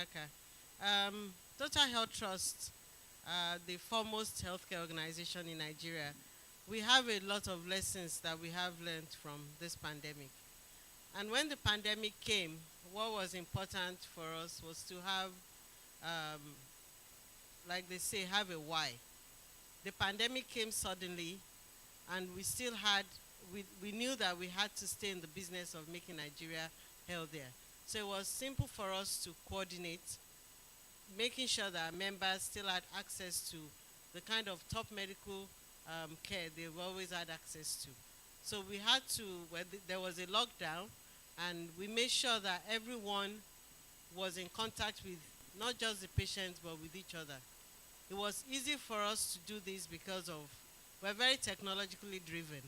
Okay. Total Health Trust, the foremost healthcare organization in Nigeria, we have a lot of lessons that we have learned from this pandemic. And when the pandemic came, what was important for us was to have, um, like they say, have a why. The pandemic came suddenly, and we knew that we had to stay in the business of making Nigeria healthier. So it was simple for us to coordinate, making sure that our members still had access to the kind of top medical care they've always had access to. So we had to, there was a lockdown, and we made sure that everyone was in contact with not just the patients but with each other. It was easy for us to do this because of we're very technologically driven.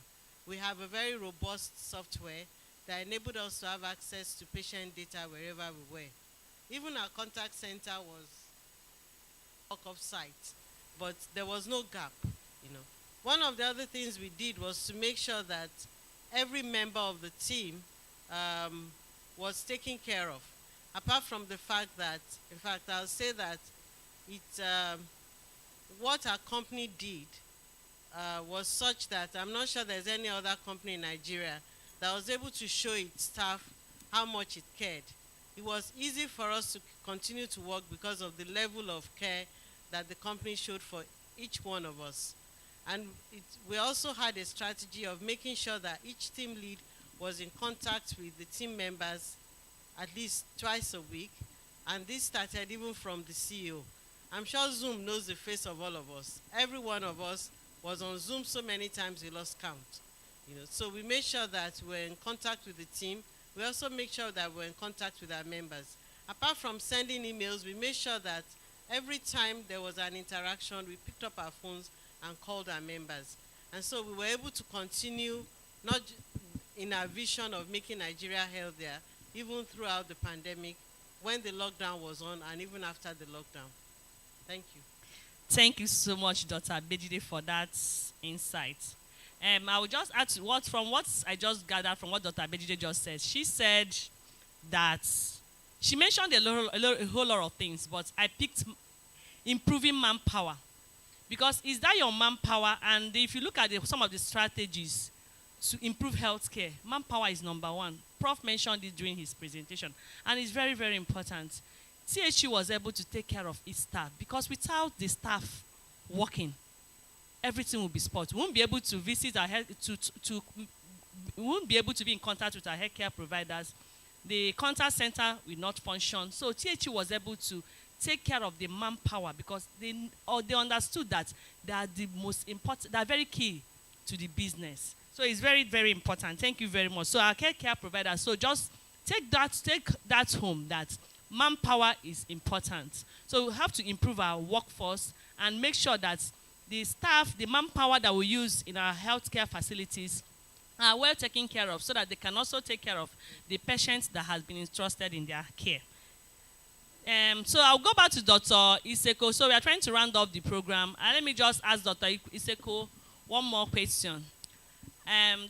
We have a very robust software that enabled us to have access to patient data wherever we were. Even our contact center was work of site, but there was no gap, you know. One of the other things we did was to make sure that every member of the team was taken care of. Apart from the fact that, in fact, I'll say that it, what our company did was such that I'm not sure there's any other company in Nigeria that was able to show its staff how much it cared. It was easy for us to continue to work because of the level of care that the company showed for each one of us. And we also had a strategy of making sure that each team lead was in contact with the team members at least twice a week. And this started even from the CEO. I'm sure Zoom knows the face of all of us. Every one of us was on Zoom so many times we lost count. You know, so we made sure that we're in contact with the team. We also make sure that we're in contact with our members. Apart from sending emails, we made sure that every time there was an interaction, we picked up our phones and called our members. And so we were able to continue not in our vision of making Nigeria healthier, even throughout the pandemic, when the lockdown was on, and even after the lockdown. Thank you. Thank you so much, Dr. Bejide, for that insight. I will just add to what I just gathered from what Dr. Bejide just said. She said that she mentioned a whole lot of things, but I picked improving manpower. Because is that your manpower? And if you look at some of the strategies to improve healthcare, manpower is number one. Prof mentioned it during his presentation, and it's very, very important. THU was able to take care of its staff because without the staff working, everything will be spoiled. We won't be able to visit our health, we won't be able to be in contact with our healthcare providers. The contact center will not function. So THU was able to take care of the manpower because they understood that they are the most important, they are very key to the business. So it's very, very important. Thank you very much. So our care providers, so just take that home, that manpower is important. So we have to improve our workforce and make sure that the staff, the manpower that we use in our healthcare facilities are well taken care of so that they can also take care of the patients that has been entrusted in their care. So I'll go back to Dr. Iseko. So we are trying to round up the program. And let me just ask Dr. Iseko one more question.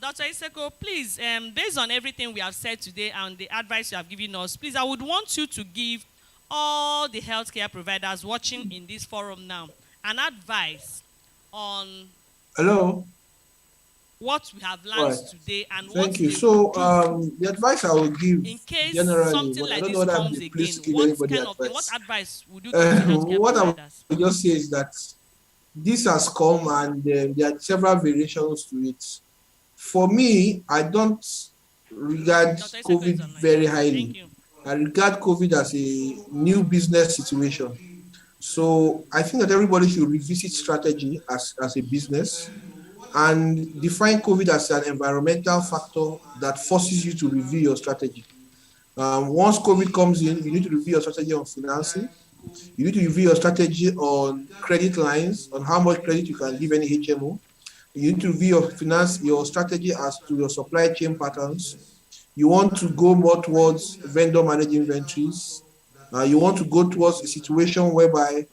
Dr. Iseko, please, based on everything we have said today and the advice you have given us, please, I would want you to give all the healthcare providers watching in this forum now an advice on Hello. What we have learned today and Thank what you. So the advice I will give in case generally, something like this comes again, what advice would you give to healthcare what providers? I will just say is that this has come and there are several variations to it. For me, I don't regard COVID very highly. I regard COVID as a new business situation. So I think that everybody should revisit strategy as a business and define COVID as an environmental factor that forces you to review your strategy. Once COVID comes in, you need to review your strategy on financing. You need to review your strategy on credit lines, on how much credit you can give any HMO. You need to review your strategy as to your supply chain patterns. You want to go more towards vendor managed inventories. You want to go towards a situation whereby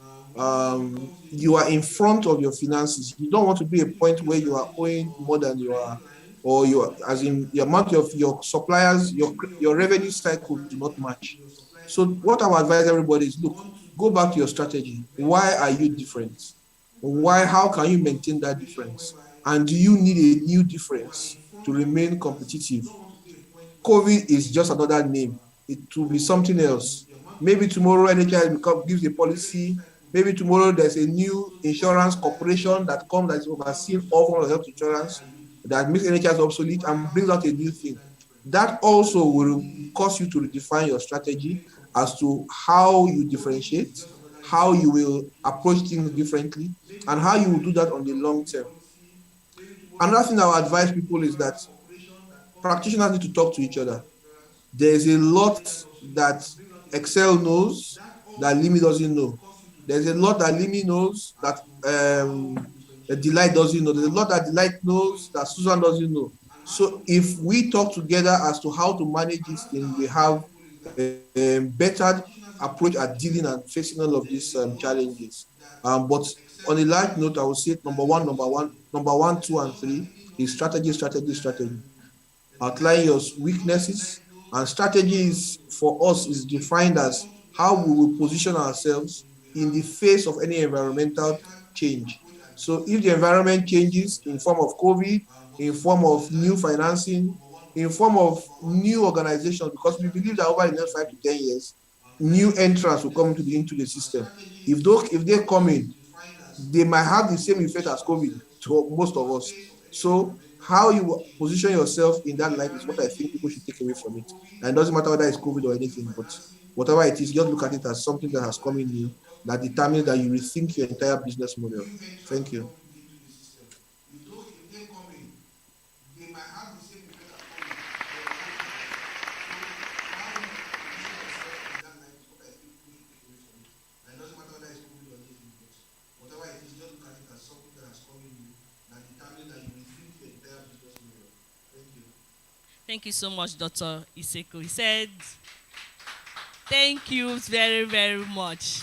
you are in front of your finances. You don't want to be a point where you are owing more than you are, or you are, as in the amount of your suppliers, your revenue cycle do not match. So what I would advise everybody is, look, go back to your strategy. Why are you different? Why, how can you maintain that difference? And do you need a new difference to remain competitive? COVID is just another name. It will be something else. Maybe tomorrow NHS gives a policy. Maybe tomorrow there's a new insurance corporation that comes, that is overseeing all forms of health insurance, that makes NHS obsolete and brings out a new thing. That also will cause you to redefine your strategy as to how you differentiate, how you will approach things differently, and how you will do that on the long term. Another thing I would advise people is that practitioners need to talk to each other. There's a lot that Excel knows that Limi doesn't know. There's a lot that Limi knows that Delight doesn't know. There's a lot that Delight knows that Susan doesn't know. So if we talk together as to how to manage this thing, we have a better approach at dealing and facing all of these challenges. But on a light note, I would say number one, two, and three is strategy, strategy, strategy. Outline your weaknesses, and strategies for us is defined as how we will position ourselves in the face of any environmental change. So if the environment changes in form of COVID, in form of new financing, in form of new organizations, because we believe that over the next 5 to 10 years, new entrants will come into the system. If they come in, they might have the same effect as COVID to most of us. So how you position yourself in that light is what I think people should take away from it. And it doesn't matter whether it's COVID or anything, but whatever it is, just look at it as something that has come in new that determines that you rethink your entire business model. Thank you. Thank you so much, Dr. Iseko. He said, thank you very, very much.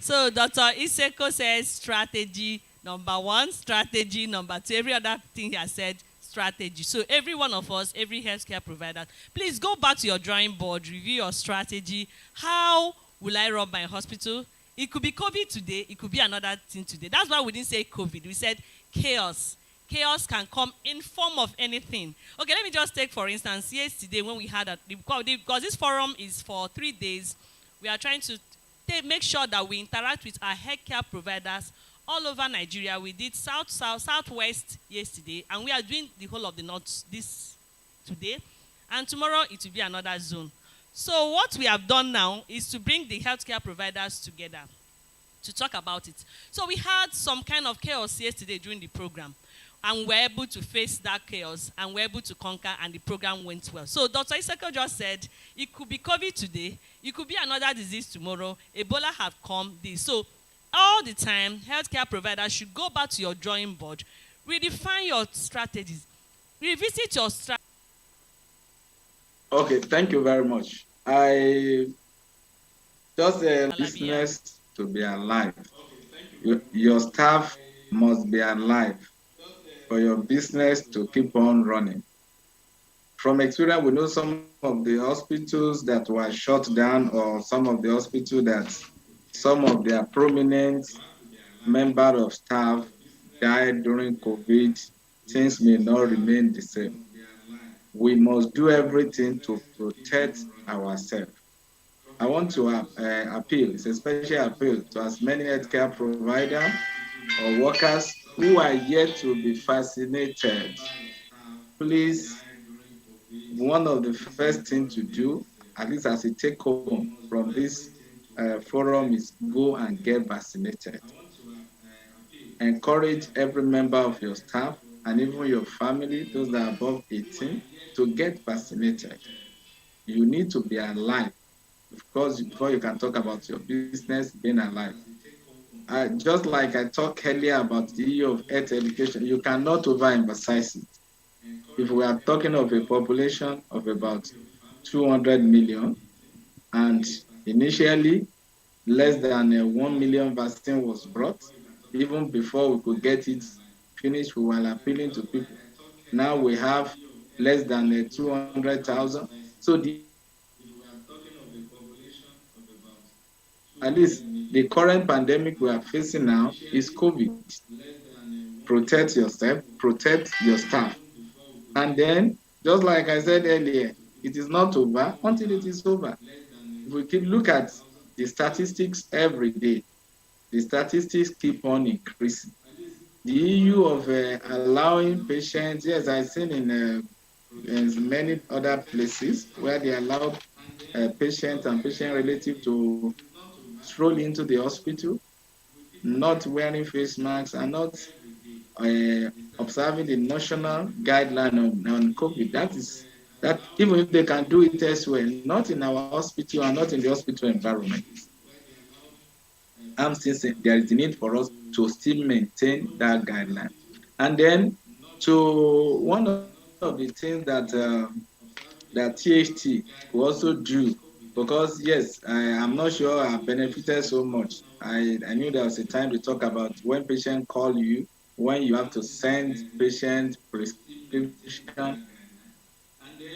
So Dr. Iseko says strategy number one, strategy number two. Every other thing he has said, strategy. So every one of us, every healthcare provider, please go back to your drawing board, review your strategy. How will I run my hospital? It could be COVID today, it could be another thing today. That's why we didn't say COVID, we said chaos. Chaos can come in form of anything. Okay, let me just take for instance, yesterday when we had because this forum is for 3 days, we are trying to make sure that we interact with our healthcare providers all over Nigeria. We did southwest yesterday, and we are doing the whole of the north this today, and tomorrow it will be another zone. So what we have done now is to bring the healthcare providers together to talk about it. So we had some kind of chaos yesterday during the program, and we're able to face that chaos, and we're able to conquer, and the program went well. So Dr. Iseko just said, it could be COVID today, it could be another disease tomorrow, Ebola have come this. So all the time, healthcare providers should go back to your drawing board, redefine your strategies, revisit your strategy. Okay, thank you very much. I just business to be alive. Your staff must be alive for your business to keep on running. From experience, we know some of the hospitals that were shut down, or some of the hospitals that some of their prominent member of staff died during COVID. Things may not remain the same. We must do everything to protect ourselves. I want to appeal, it's a special appeal to as many healthcare providers or workers who are yet to be vaccinated. Please, one of the first things to do, at least as a take home from this forum, is go and get vaccinated. Encourage every member of your staff and even your family, those that are above 18, to get vaccinated. You need to be alive, because before you can talk about your business, being alive. Just like I talked earlier about the issue of health education, you cannot overemphasize it. If we are talking of a population of about 200 million, and initially less than 1 million vaccine was brought, even before we could get it finished, we were appealing to people. Now we have less than 200,000. So the at least the current pandemic we are facing now is COVID. Protect yourself, protect your staff. And then, just like I said earlier, it is not over until it is over. If we keep look at the statistics every day, the statistics keep on increasing. The issue of allowing patients, yes, I've seen in many other places where they allow patients and patient relative to stroll into the hospital, not wearing face masks and not uh, observing the national guideline on COVID. That is that even if they can do it elsewhere, not in our hospital and not in the hospital environment, I'm still saying there is the need for us to still maintain that guideline. And then to one of the things that THT will also do, because yes, I'm not sure I benefited so much. I knew there was a time to talk about when patients call you, when you have to send patient prescription.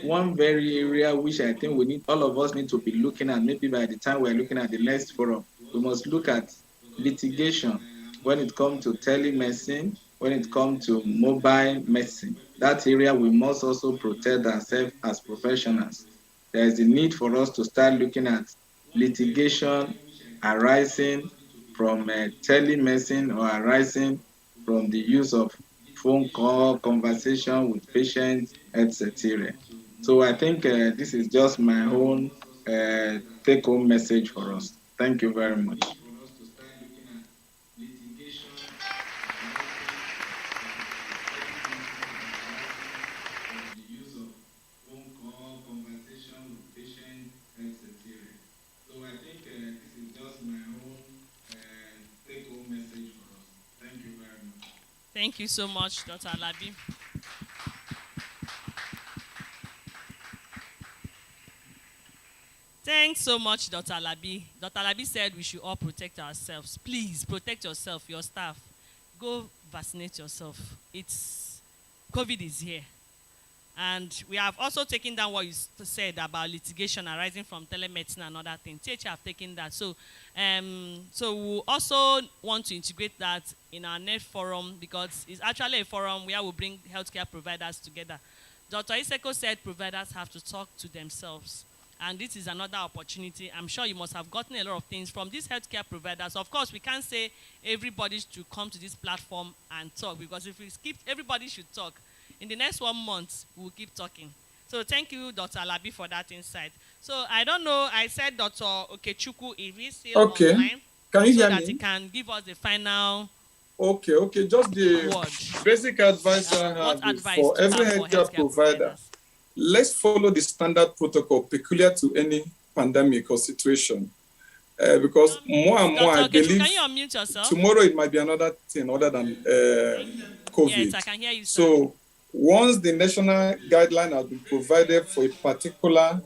One very area which I think we need, all of us need to be looking at, maybe by the time we're looking at the next forum, we must look at litigation when it comes to telemedicine, when it comes to mobile medicine. That area we must also protect ourselves as professionals. There is a need for us to start looking at litigation arising from telemedicine or arising from the use of phone call, conversation with patients, etc. So I think this is just my own take-home message for us. Thank you very much. Thank you so much, Dr. Alabi. Thanks so much, Dr. Alabi. Dr. Alabi said we should all protect ourselves. Please protect yourself, your staff. Go vaccinate yourself. It's COVID is here. And we have also taken down what you said about litigation arising from telemedicine and other things. TH have taken that. So we also want to integrate that in our next forum, because it's actually a forum where we bring healthcare providers together. Dr. Iseko said providers have to talk to themselves. And this is another opportunity. I'm sure you must have gotten a lot of things from these healthcare providers. Of course, we can't say everybody should come to this platform and talk, because if we skip, everybody should talk. In the next 1 month, we'll keep talking. So thank you, Dr. Alabi, for that insight. So I don't know, I said Dr. Okechukwu, if he's still okay. online, Can you so hear that me? he can give us the final Okay. Just the word. basic advice I What have is advice for to every have for healthcare provider, providers? let's follow the standard protocol peculiar to any pandemic or situation. Because more and more, I Dr. Okechukwu, believe can you unmute yourself? tomorrow it might be another thing other than Yes, COVID. I can hear you, sir. So once the national guideline has been provided for a particular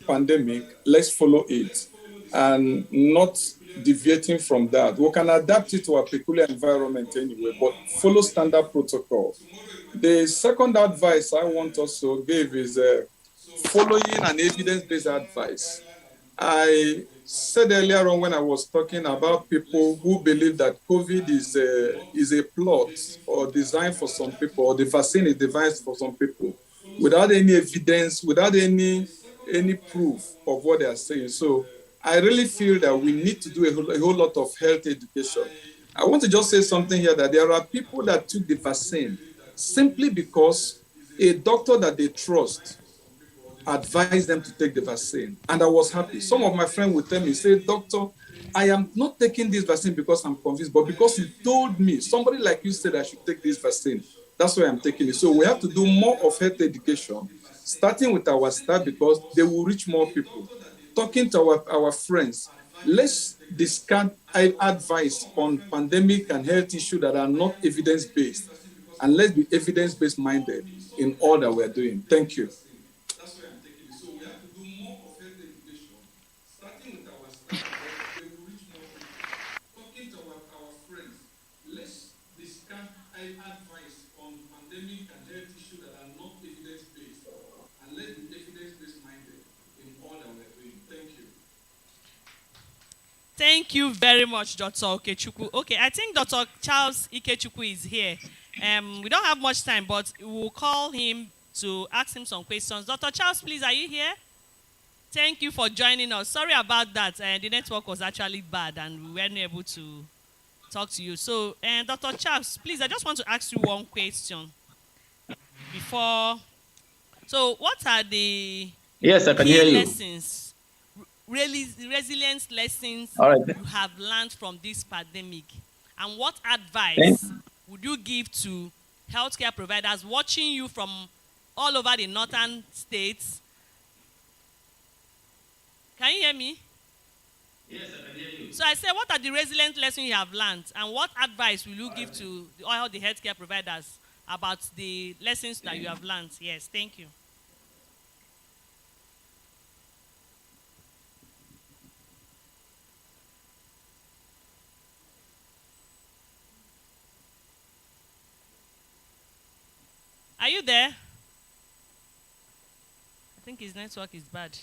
pandemic, let's follow it and not deviating from that. We can adapt it to our peculiar environment anyway, but follow standard protocol. The second advice I want us to give is following an evidence-based advice. I said earlier on when I was talking about people who believe that COVID is a plot or designed for some people, or the vaccine is devised for some people, without any evidence, without any proof of what they are saying. So I really feel that we need to do a whole lot of health education. I want to just say something here, that there are people that took the vaccine simply because a doctor that they trust advised them to take the vaccine. And I was happy. Some of my friends would tell me, say, Doctor, I am not taking this vaccine because I'm convinced, but because you told me, somebody like you said I should take this vaccine. That's why I'm taking it. So we have to do more of health education, starting with our staff, because they will reach more people. Talking to our friends, let's discard advice on pandemic and health issues that are not evidence-based. And let's be evidence-based minded in all that we're doing. Thank you. That's where I'm taking it. So we have to do more of health education, starting with our staff, because they will reach more people. Talking to our friends, let's discard advice on pandemic and health issues that are not evidence-based, and let's be evidence-based minded in all that we're doing. Thank you. Thank you very much, Dr. Okechukwu. Okay, I think Dr. Charles Ikechukwu is here. We don't have much time, but we'll call him to ask him some questions. Dr. Charles, please, are you here? Thank you for joining us. Sorry about that. The network was actually bad and we weren't able to talk to you. So, Dr. Charles, please, I just want to ask you one question before. So, what are the Yes, I can hear you. lessons, really resilience lessons you have learned from this pandemic? And what advice would you give to healthcare providers watching you from all over the northern states? Can you hear me? Yes, I can hear you. So I said, what are the resilient lessons you have learned, and what advice will you give to all the healthcare providers about the lessons that you have learned? Yes, thank you. Are you there? I think his network is bad.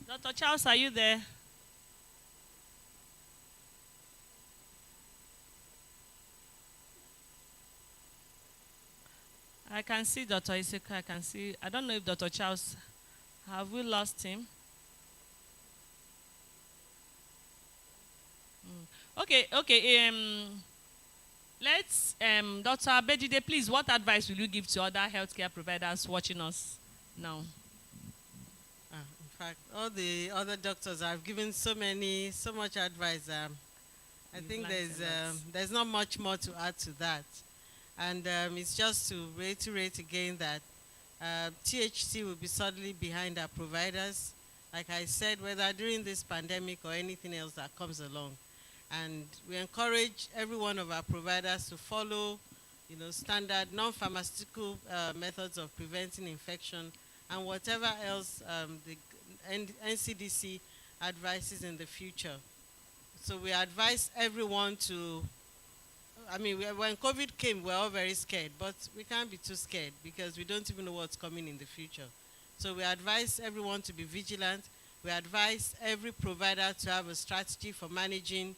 Dr. Charles, are you there? I can see Dr. Iseka. I can see. I don't know if Dr. Charles, have we lost him? Okay. Let's, Dr. Abejide, please, what advice will you give to other healthcare providers watching us now? In fact, all the other doctors have given so much advice. I think there's not much more to add to that. And it's just to reiterate again that THC will be solidly behind our providers, like I said, whether during this pandemic or anything else that comes along. And we encourage every one of our providers to follow, standard non-pharmaceutical methods of preventing infection and whatever else the NCDC advises in the future. So we advise everyone to, when COVID came, we were all very scared, but we can't be too scared because we don't even know what's coming in the future. So we advise everyone to be vigilant. We advise every provider to have a strategy for managing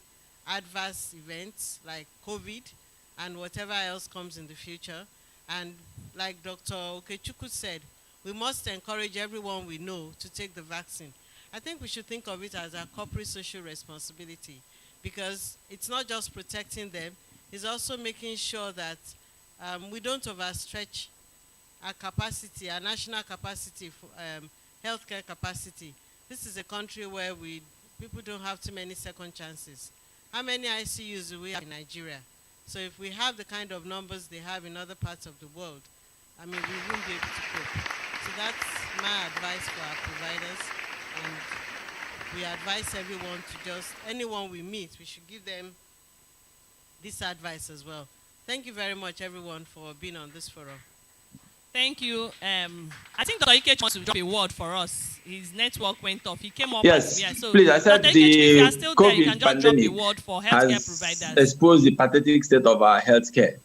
adverse events like COVID and whatever else comes in the future. And like Dr. Okechukwu said, we must encourage everyone we know to take the vaccine. I think we should think of it as a corporate social responsibility, because it's not just protecting them, it's also making sure that we don't overstretch our capacity, our national capacity for healthcare capacity. This is a country where people don't have too many second chances. How many ICUs do we have in Nigeria? So if we have the kind of numbers they have in other parts of the world, we wouldn't be able to cope. So that's my advice for our providers. And we advise everyone anyone we meet, we should give them this advice as well. Thank you very much, everyone, for being on this forum. Thank you. I think Dr. Ike wants to drop a word for us. His network went off. He came up. Yes, so please. I said Dr. the Ike, if you are still there, you can COVID just drop a pandemic word for healthcare providers. exposed the pathetic state of our healthcare.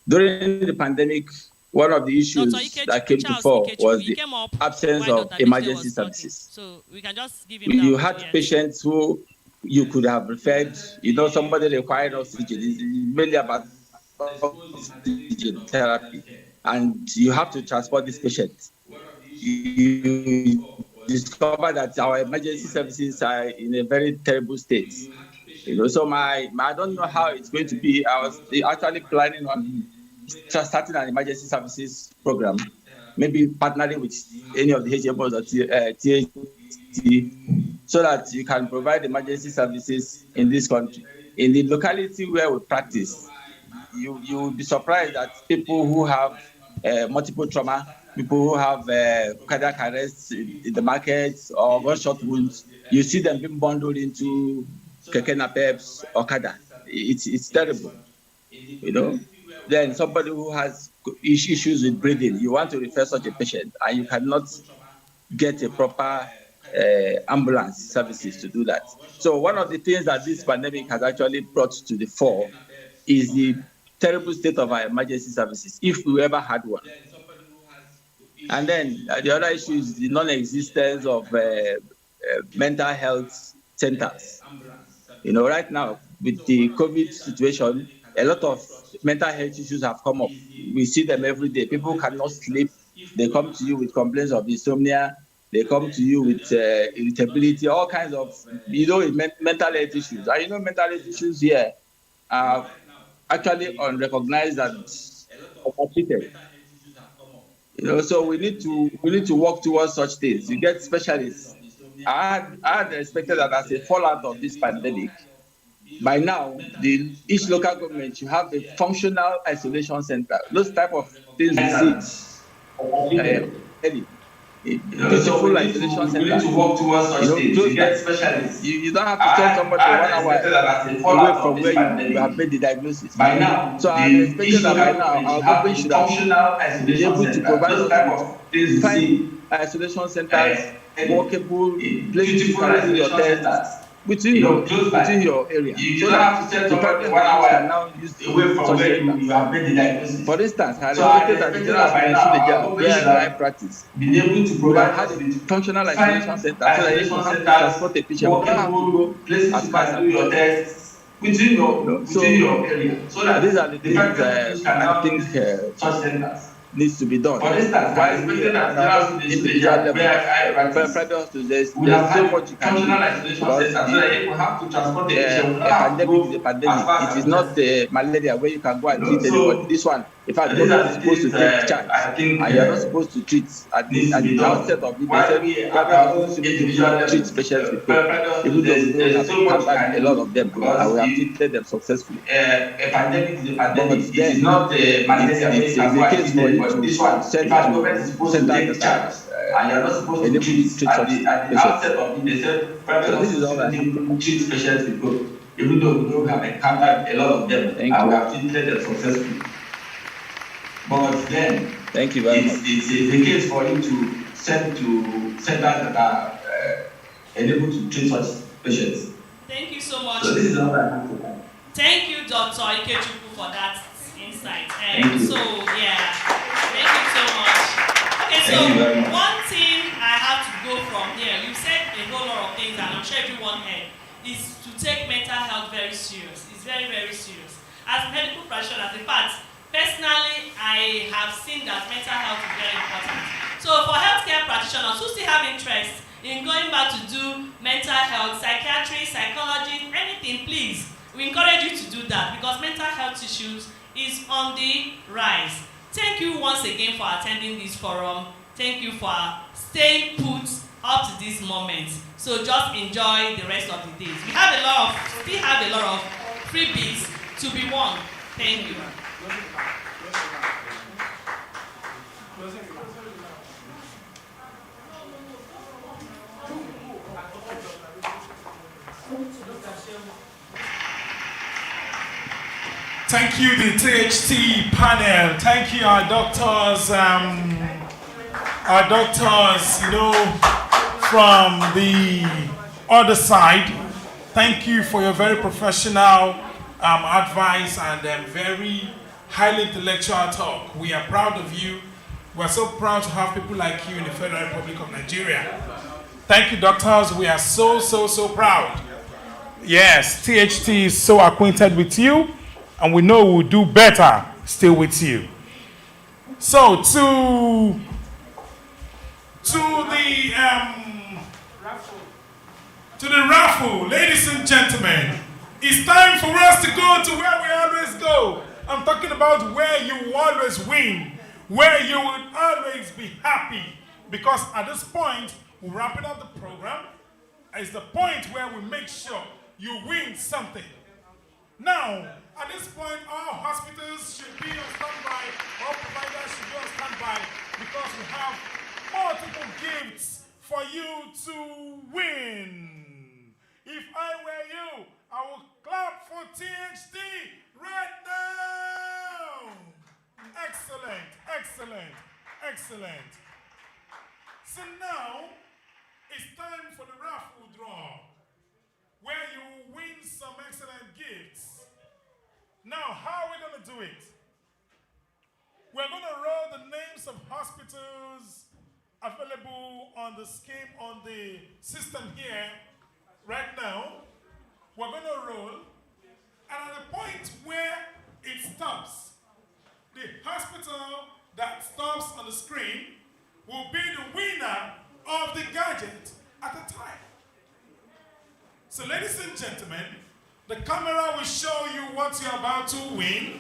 During the pandemic, one of the issues that came to fore was the absence of emergency services. So we can just give him You had patients who you could have referred, somebody required oxygen. It's mainly about oxygen therapy. And you have to transport this patient. You discover that our emergency services are in a very terrible state. So I don't know how it's going to be. I was actually planning on starting an emergency services program, maybe partnering with any of the HMOs or THT, so that you can provide emergency services in this country. In the locality where we practice, you will be surprised that people who have multiple trauma, people who have cardiac arrest in the markets or gunshot wounds, you see them being bundled into keke napeps or kada. It's terrible, Then somebody who has issues with breathing, you want to refer such a patient, and you cannot get a proper ambulance services to do that. So one of the things that this pandemic has actually brought to the fore is the terrible state of our emergency services, if we ever had one. And then the other issue is the non-existence of mental health centers. Right now with the COVID situation, a lot of mental health issues have come up. We see them every day. People cannot sleep. They come to you with complaints of insomnia. They come to you with irritability, all kinds of, mental health issues. And mental health issues here are actually unrecognized and untreated. So we need to work towards such things. You get specialists. I had expected that as a fallout of this pandemic, by now, each local government should have a functional isolation center. Those type of things we see, So beautiful isolation we need centers. to work towards such things. Close You by. get specialists. You don't have to send somebody I 1 hour expected that as a away fallout of from this where you have pandemic. made the diagnosis. By now, So I had expected each that local by now government our should have government a should have functional been isolation able to center. provide Those us type with of things we fine see. isolation centers, workable places you Beautiful can do your isolation tests centers. within your Close by. area, You so don't that have to send the somebody private 1 hospitals can hour now use away from such where centers. you have made the diagnosis. For instance, I had So I expected that the expected Lagos that by State now our Suleja, government should where I have practice, been able to would have provide had us a with functional isolation fine center so that you isolation don't have to centers, transport a patient. We don't have to workable go places as you far as can do your Abuja. tests within your area, so that These are the the things private hospitals can I now think use such centers. needs to be done. For instance, I While we expected on that our General own Hospital individual Suleja, level, where I practice, private hospitals, would there's have so had much you can functional do isolation because centers so that if we have to transport the patient, we don't a have to pandemic is a go as pandemic. far It as is Abuja. not malaria where you can go and treat anybody. So This one, in fact, these government are is the supposed to things take charge, I think and you are not supposed to treat. At needs to at be the done. outset of it, they While said we at private our hospitals own should be able individual to treat level, patients with COVID, private even hospitals, though we know we there's have so much you encountered a can lot do of them and because we have treated them successfully. a pandemic is a But pandemic. It is then not a malaria where you can it's go a and case treat for you anybody. This to one, in send fact, government is to supposed to centers take that are charge, and you are not supposed to enabled to treat treat at such the patients. outset of it. They said private So this is hospitals all I shouldn't have to even add. treat patients with COVID, even though we know we have encountered a lot of them Thank and we you. have treated them successfully. But then Thank you very much. it's a case for you to send to centers that are enabled to treat such patients. Thank you so much. So this is all I have to add. Thank you, Dr. Ikechukwu, for that insight. Thank you. So, yeah, thank you so much. Okay, so Thank you very much. one thing I have to go from here, you said a whole lot of things, and I'm sure everyone heard, is to take mental health very serious. It's very, very serious. As medical practitioners, in fact, personally, I have seen that mental health is very important. So for healthcare practitioners who still have interest in going back to do mental health, psychiatry, psychology, anything, please, we encourage you to do that because mental health issues is on the rise. Thank you once again for attending this forum. Thank you for staying put up to this moment. So just enjoy the rest of the days. We have still have a lot of freebies to be won. Thank you. Thank you, the THT panel. Thank you, our doctors. From the other side. Thank you for your very professional advice and very highly intellectual talk. We are proud of you. We're so proud to have people like you in the Federal Republic of Nigeria. Thank you, doctors. We are so proud. Yes, THT is so acquainted with you, and we know we'll do better still with you. So to the raffle, ladies and gentlemen, it's time for us to go to where we always go. I'm talking about where you always win, where you will always be happy. Because at this point, we're wrapping up the program. It's the point where we make sure you win something. Now, at this point, all hospitals should be on standby, all providers should be on standby, because we have multiple gifts for you to win. If I were you, I would clap for THT right now. Excellent, excellent, excellent. So now, it's time for the raffle draw, where you win some excellent gifts. Now, how are we going to do it? We're going to roll the names of hospitals available on the scheme, on the system here right now. So, ladies and gentlemen, the camera will show you what you're about to win,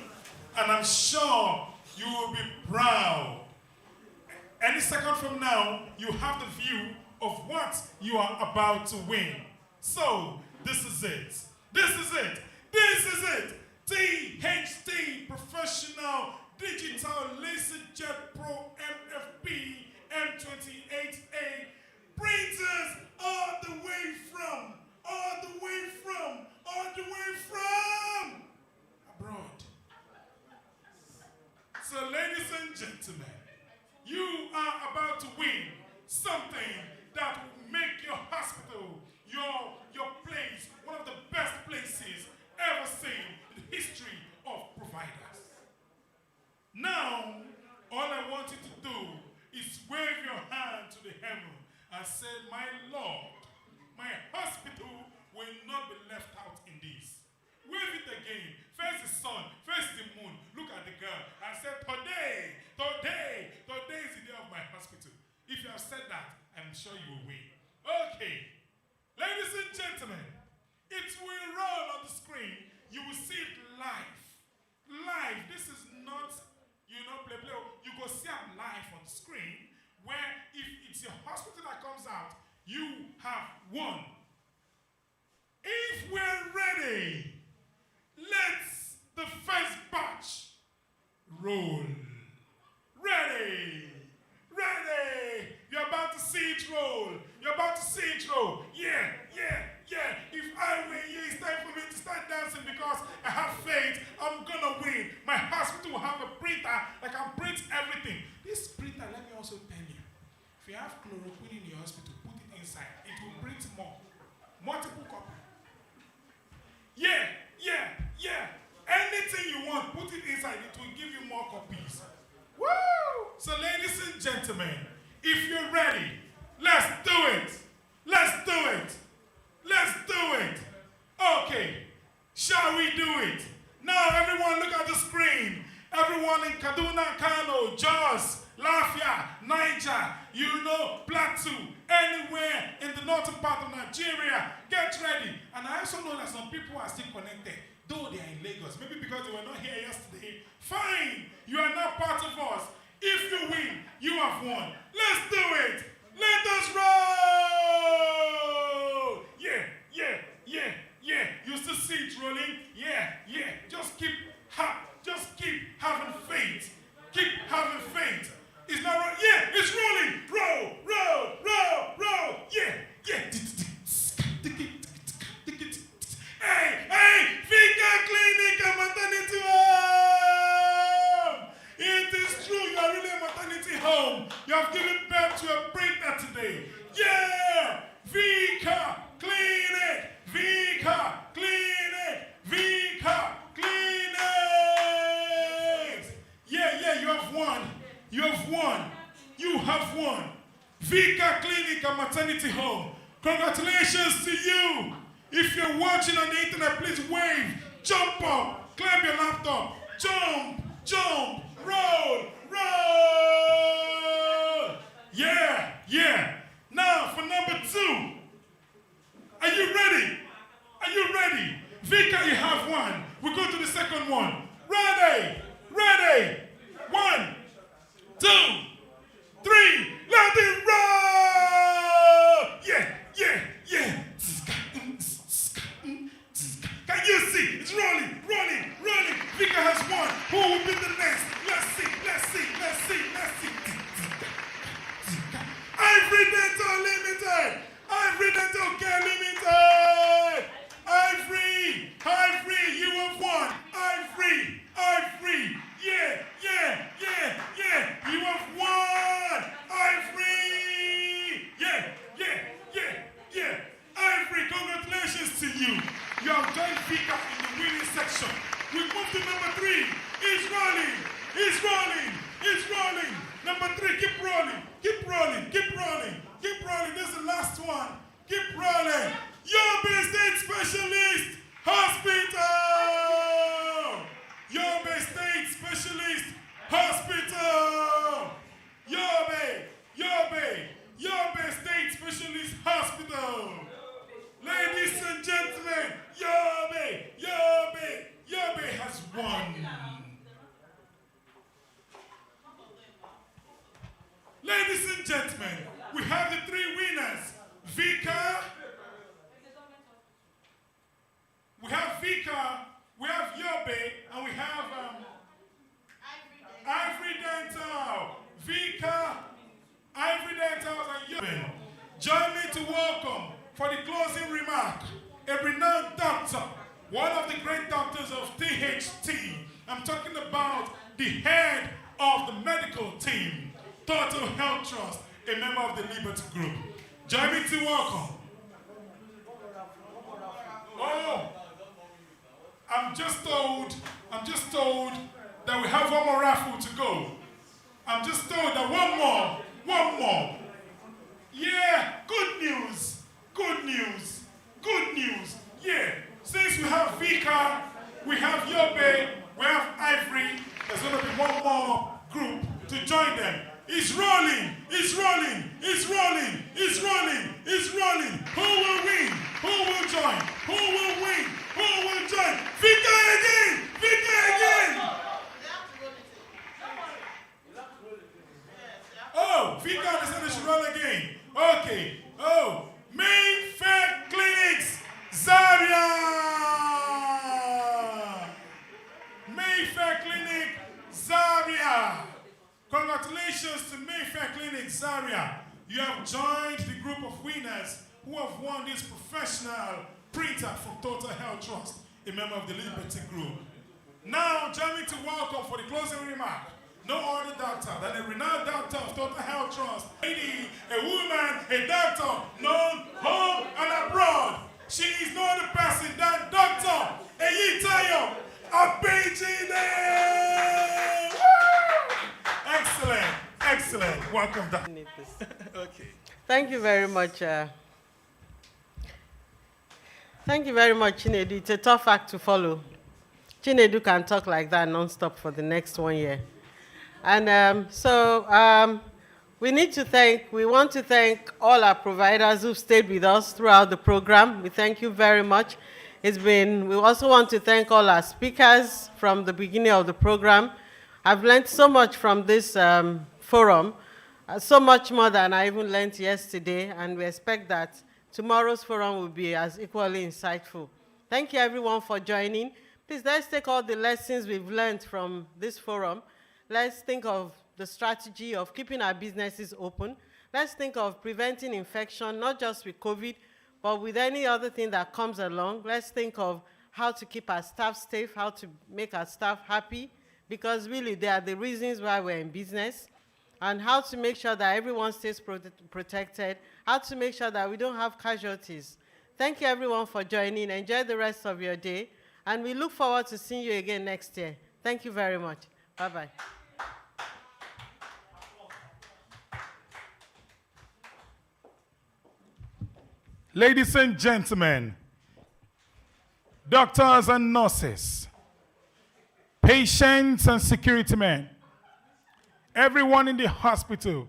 and I'm sure you will be proud. Any second from now, you have the view of what you are about to win. So, this is it. This is it. This is it. THT Professional Digital LaserJet Pro MFB M28A printers all the way from abroad. So, ladies and gentlemen, you are about to win something that will make your hospital, your place, one of the best places ever seen in the history of providers. Now, all I want you to do is wave your hand to the heaven and say, my Lord, my hospital will not be left out in this. Wave it again. Face the sun, face the moon. Look at the girl and say, today is the day of my hospital. If you have said that, I'm sure you will win. Okay. Ladies and gentlemen, it will roll on the screen. You will see it live. Live. This is not, play. You go see it live on the screen, where if it's your hospital that comes out, you have won. If we're ready, let's the first batch roll. Ready. You're about to see it roll. Yeah. If I win, it's time for me to start dancing because I have faith I'm gonna win. My hospital will have a printer that can print everything. This printer, let me also tell you, if you have chloroquine in your hospital, put it inside. It will print more. Multiple copies. Yeah. Anything you want, put it inside. It will give you more copies. Woo! So, ladies and gentlemen, if you're ready, let's do it. Okay, shall we do it? Now, everyone look at the screen. Everyone in Kaduna, Kano, Jos, Lafia, Niger, Plateau, anywhere in the northern part of Nigeria, get ready. And I also know that some people are still connected, though they are in Lagos. Maybe because they were not here yesterday. Fine, you are now part of us. If you win, you have won. Let's do it. Let us roll. Yeah. You still see it rolling? Yeah. Just keep having faith. It's not right. Yeah, it's rolling. Roll. Yeah. Hey, Vika Clinic and Maternity Home. It is true, you are really a maternity home. You have given birth to a printer today. Yeah, Vika Clinic. Yeah, you have won. Vika Clinic and Maternity Home. Congratulations to you. If you're watching on the internet, please wave, jump up, clap your laptop, jump, roll. Yeah. Now for number 2. Are you ready? Vika, you have one. We go to the second one. Ready. 1, 2, 3. Let it roll. Yeah. Can you see? It's rolling. Vika has won. Who will be the next? Let's see. Ivory Dental Limited. Ivory Dental Care Limited. Ivory, you have won. Ivory. Yeah. You have won. Ivory. Yeah. Ivory, congratulations to you. You have joined Vika in the winning section. We move to number 3. It's rolling. Number 3, keep rolling. This is the last one. Keep rolling. Yobe State Specialist Hospital. Yobe State Specialist Hospital. Yobe State Specialist Hospital. Ladies and gentlemen. a renowned doctor, one of the great doctors of THT. I'm talking about the head of the medical team, Total Health Trust, a member of the Liberty Group. Join me to welcome. Oh, I'm just told that we have one more raffle to go. I'm just told that one more. Yeah, good news. Yeah, since we have Vika, we have Yobe, we have Ivory, there's going to be one more group to join them. It's rolling. Who will win? Who will join? Who will win? Who will join? Vika again! Oh, Vika decided to roll again. Okay. Oh, Mayfair Clinics, Zaria! Mayfair Clinic, Zaria! Congratulations to Mayfair Clinic, Zaria. You have joined the group of winners who have won this professional printer from Total Health Trust, a member of the Liberty Group. Now, join me to welcome for the closing remark no other doctor than a renowned doctor of Total Health Trust, lady, a woman, a doctor known home and abroad. She is no other person than Dr. Eyitayo Abejide. Excellent. Welcome, Doctor. Okay. Thank you very much. Thank you very much, Chinedu. It's a tough act to follow. Chinedu can talk like that non-stop for the next 1 year. And we want to thank all our providers who've stayed with us throughout the program. We thank you very much. We also want to thank all our speakers from the beginning of the program. I've learned so much from this forum, so much more than I even learned yesterday, and we expect that tomorrow's forum will be as equally insightful. Thank you everyone for joining. Please, let's take all the lessons we've learned from this forum. Let's think of the strategy of keeping our businesses open. Let's think of preventing infection, not just with COVID, but with any other thing that comes along. Let's think of how to keep our staff safe, how to make our staff happy, because really they are the reasons why we're in business, and how to make sure that everyone stays protected, how to make sure that we don't have casualties. Thank you everyone for joining. Enjoy the rest of your day, and we look forward to seeing you again next year. Thank you very much. Bye-bye. Ladies and gentlemen, doctors and nurses, patients and security men, everyone in the hospital,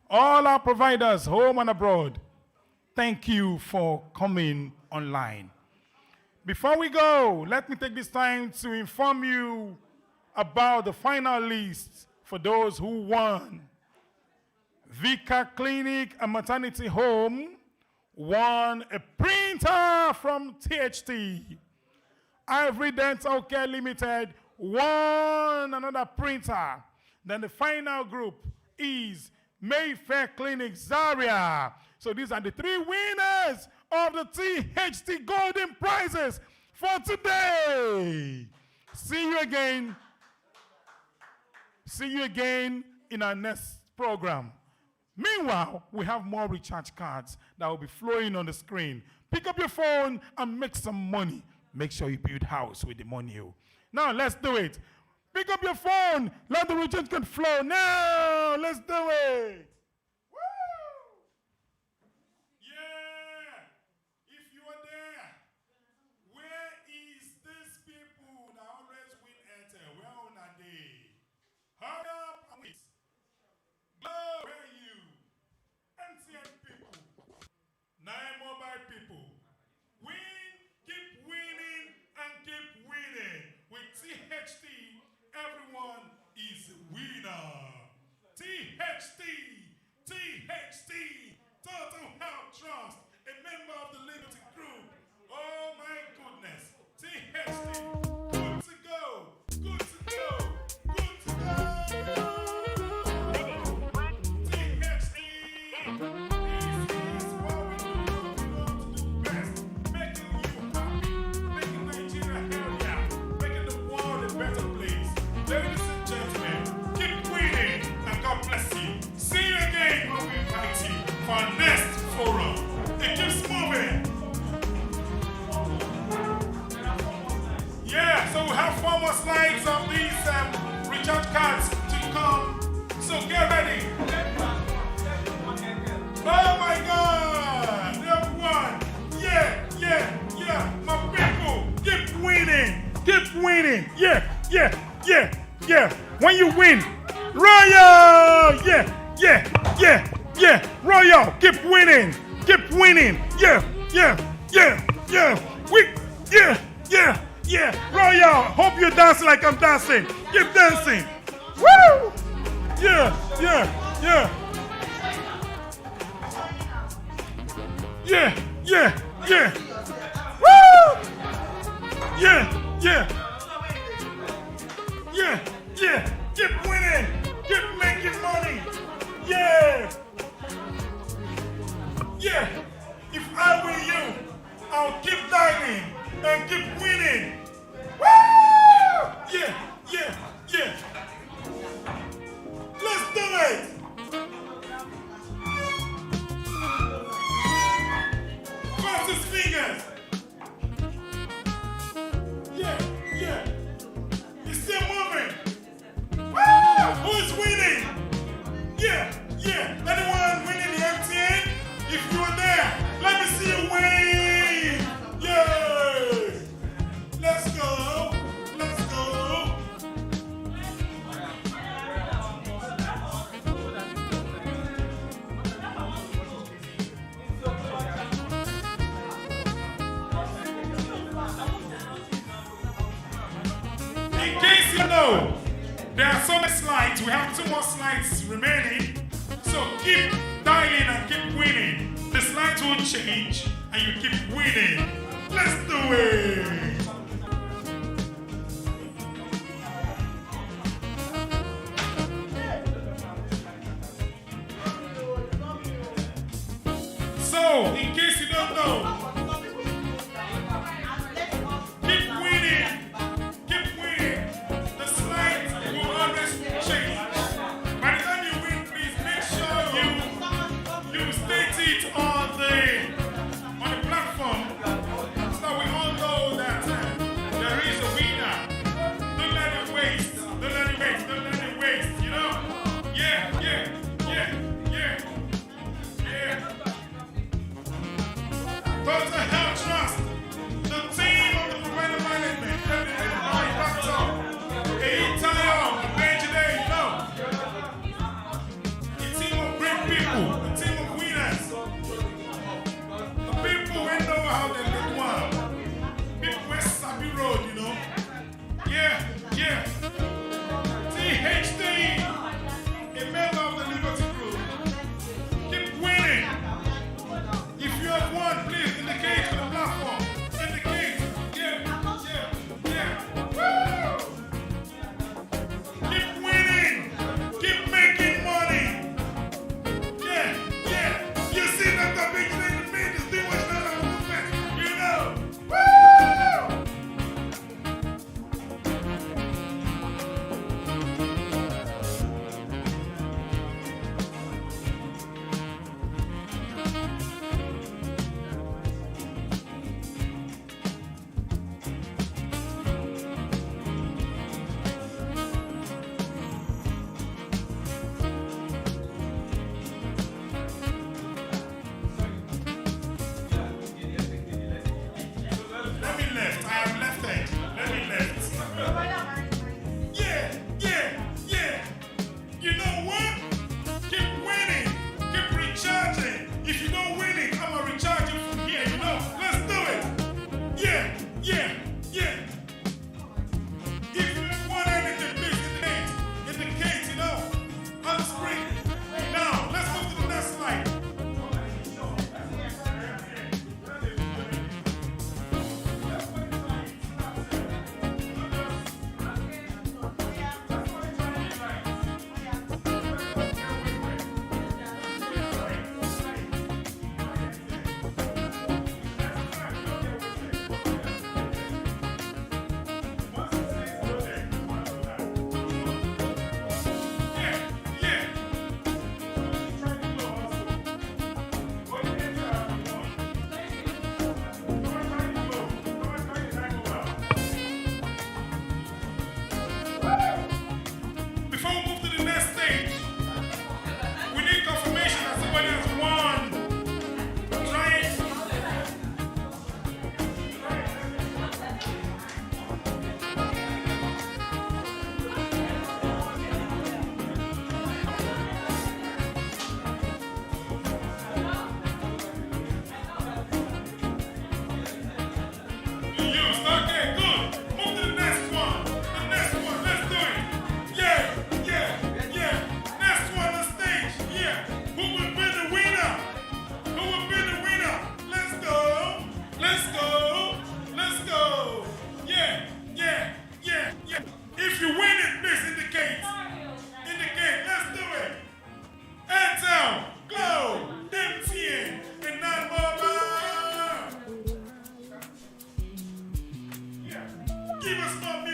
all our providers, home and abroad, thank you for coming online. Before we go, let me take this time to inform you about the final list for those who won. Vika Clinic and Maternity Home won a printer from THT. Ivory Dental Care Limited won another printer. Then the final group is Mayfair Clinic Zaria. So these are the three winners of the THT Golden Prizes for today. See you again in our next program. Meanwhile, we have more recharge cards that will be flowing on the screen. Pick up your phone and make some money. Make sure you build house with the money. Now, let's do it. Pick up your phone. Let the recharge card flow. Now, let's do it. Woo! Yeah. If you are there, where is these people that always win Airtel? Where on a day? Hurry up and wait. Glow, where are you? MTN people. Nine mobile people. Win, keep winning, and keep winning. With THT, everyone is a winner. THT, Total Health Trust, a member of the Liberty Group. Oh my goodness. THT, good to go. Good to go. Good to go. THT, this is what we do best, making you more slides of these recharge cards to come. So get ready. Oh my God! They have won. Yeah, yeah, yeah. My people, keep winning. Keep winning. Yeah, yeah, yeah, yeah. When you win, Royal! Yeah, yeah, yeah, yeah. Royal, keep winning. Keep winning. Yeah, yeah, yeah, yeah. Yeah, yeah, yeah. Royal, hope you dance like I'm dancing. Keep dancing. Woo! Yeah, yeah, yeah. Yeah, yeah, yeah. Woo! Yeah, yeah. Yeah, yeah. Keep winning. Keep making money. Yeah. Yeah. If I were you, I'll keep dining and keep winning. Woo! Yeah, yeah, yeah. Let's do it. Fastest fingers. Yeah, yeah. You're still moving. Woo! Who's winning? Yeah, yeah. Anyone winning the MTN? If you are there, let me see you win. Yeah. Let's go. Let's go. In case you know, there are so many slides. We have 2 more slides remaining. So keep dialing and keep winning. The slides will change and you keep winning. Let's do it. So, in case you don't know, keep winning. Keep winning. The slides will always change. By the time you win, please make sure you state it on the platform so that we all know Give us more